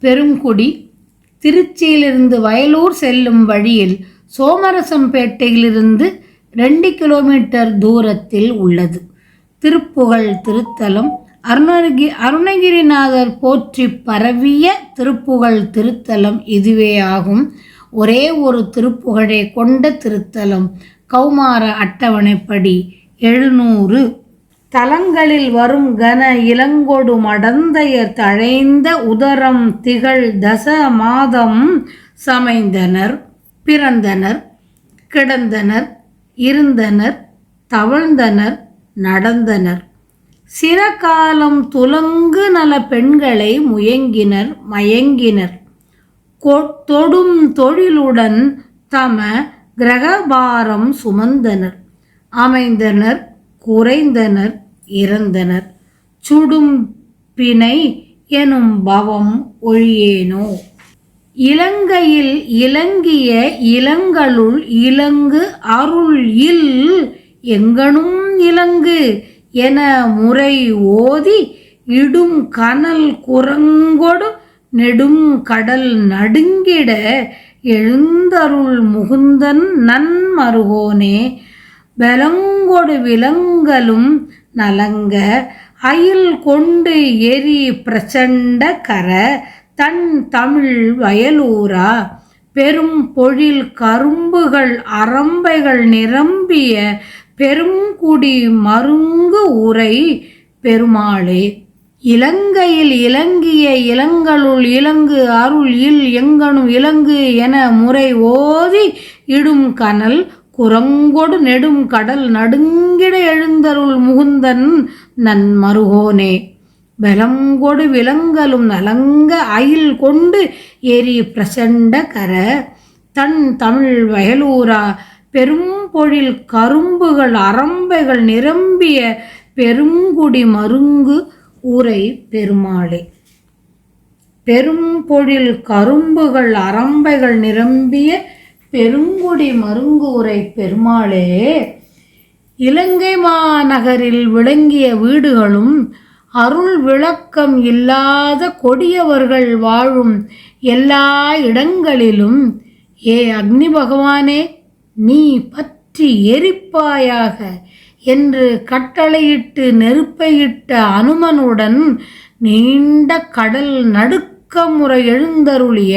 பெருங்குடி திருச்சியிலிருந்து வயலூர் செல்லும் வழியில் சோமரசம்பேட்டையிலிருந்து 2 கிலோமீட்டர் தூரத்தில் உள்ளது. திருப்புகழ் திருத்தலம் அருணகிரிநாதர் போற்றி பரவிய திருப்புகழ் திருத்தலம் இதுவே ஆகும். ஒரே ஒரு திருப்புகழை கொண்ட திருத்தலம். கௌமார அட்டவணைப்படி 700. தலங்களில் வரும் கன இளங்கொடு மடந்தையர் தழைந்த உதரம் திகழ் தச மாதம் சமைந்தனர், பிறந்தனர், கிடந்தனர், இருந்தனர், தவழ்ந்தனர், நடந்தனர். சிறகாலம் துலங்கு நல பெண்களை முயங்கினர், மயங்கினர். தொடும் தொழிலுடன் தம கிரகபாரம் சுமந்தனர், அமைந்தனர், குறைந்தனர், இறந்தனர். சுடும் பிணை எனும் பவம் ஒழியேனோ. இலங்கையில் இலங்கிய இலங்களுள் இலங்கு அருள் இல் எங்கனும் இலங்கு என முறை ஓதி இடும் கனல் குரங்கொடு நெடும் கடல் நடுங்கிட எழுந்தருள் முகுந்தன் நன்மருகோனே. பலங்கொடு விலங்கலும் நலங்க அயில் கொண்டு எரி பிரச்சண்ட கர தன் தமிழ் வயலூரா. பெரும் பொழில் கரும்புகள் அரம்பைகள் நிரம்பிய பெருங்குடி மருங்கு உரை பெருமாளே. இலங்கையில் இலங்கிய இலங்களுள் இலங்கு அருள் இல் எங்கனும் இலங்கு என முறை ஓதி இடும் கனல் குரங்கொடு நெடும் கடல் நடுங்கிட எழுந்தருள் முகுந்தன் நன்மருகோனே. பலங்கொடு விலங்கலும் நலங்க அயில் கொண்டு எரி பிரசண்ட கர தன் தமிழ் வயலூரா. பெரும் பொழில் கரும்புகள் அரம்பைகள் நிரம்பிய பெருங்குடி மருங்கு உரை பெருமாளே. பெரும் பொழில் கரும்புகள் அரம்பைகள் நிரம்பிய பெருங்குடி மருங்கு உரை பெருமாளே. இலங்கை மாநகரில் விளங்கிய வீடுகளும் அருள் விளக்கம் இல்லாத கொடியவர்கள் வாழும் எல்லா இடங்களிலும் ஏ அக்னி பகவானே நீ பற்றி எரிப்பாயாக என்று கட்டளையிட்டு நெருப்பையிட்ட அனுமனுடன் நீண்ட கடல் நடுக்கமுறை எழுந்தருளிய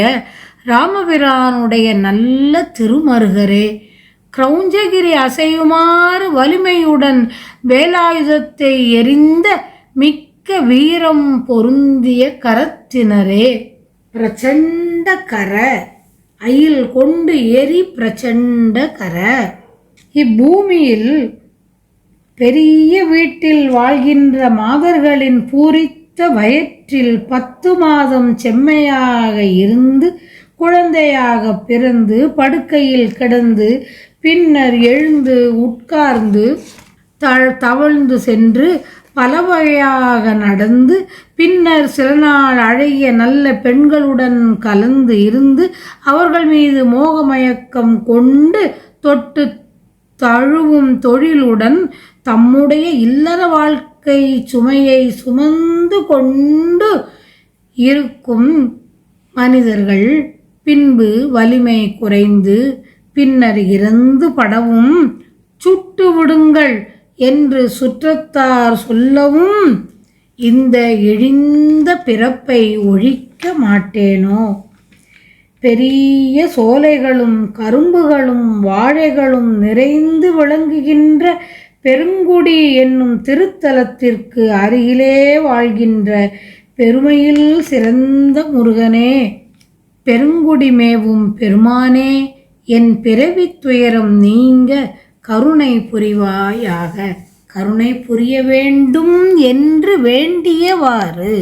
ராமபிரானுடைய நல்ல திருமருகரே. கிரௌஞ்சகிரி அசையுமாறு வலிமையுடன் வேலாயுதத்தை எரிந்த மிக்க வீரம் பொருந்திய கரத்தினரே. பிரச்சண்ட கர அயில் கொண்டு எரி பிரச்சண்ட கர. இப்பூமியில் பெரிய வீட்டில் வாழ்கின்ற மாதர்களின் பூரித்த வயிற்றில் 10 மாதம் செம்மையாக இருந்து குழந்தையாக பிறந்து படுக்கையில் கிடந்து பின்னர் எழுந்து உட்கார்ந்து தவழ்ந்து சென்று பல வகையாக நடந்து பின்னர் சில நாள் அழகிய நல்ல பெண்களுடன் கலந்து இருந்து அவர்கள் மீது மோகமயக்கம் கொண்டு தொட்டு தழுவும் தொழிலுடன் தம்முடைய இல்லற வாழ்க்கை சுமையை சுமந்து கொண்டு இருக்கும் மனிதர்கள் பின்பு வலிமை குறைந்து பின்னர் இறந்து படவும் சுட்டு விடுங்கள் என்று சுற்றத்தார் சொல்லவும் இந்த இழிந்த பிறப்பை ஒழிக்க மாட்டேனோ. பெரிய சோலைகளும் கரும்புகளும் வாழைகளும் நிறைந்து விளங்குகின்ற பெருங்குடி என்னும் திருத்தலத்திற்கு அருகிலே வாழ்கின்ற பெருமையில் சிறந்த முருகனே. பெருங்குடி மேவும் பெருமானே என் பிறவித் துயரம் நீங்க கருணை புரிவாயாக. கருணை புரிய வேண்டும் என்று வேண்டியவாறு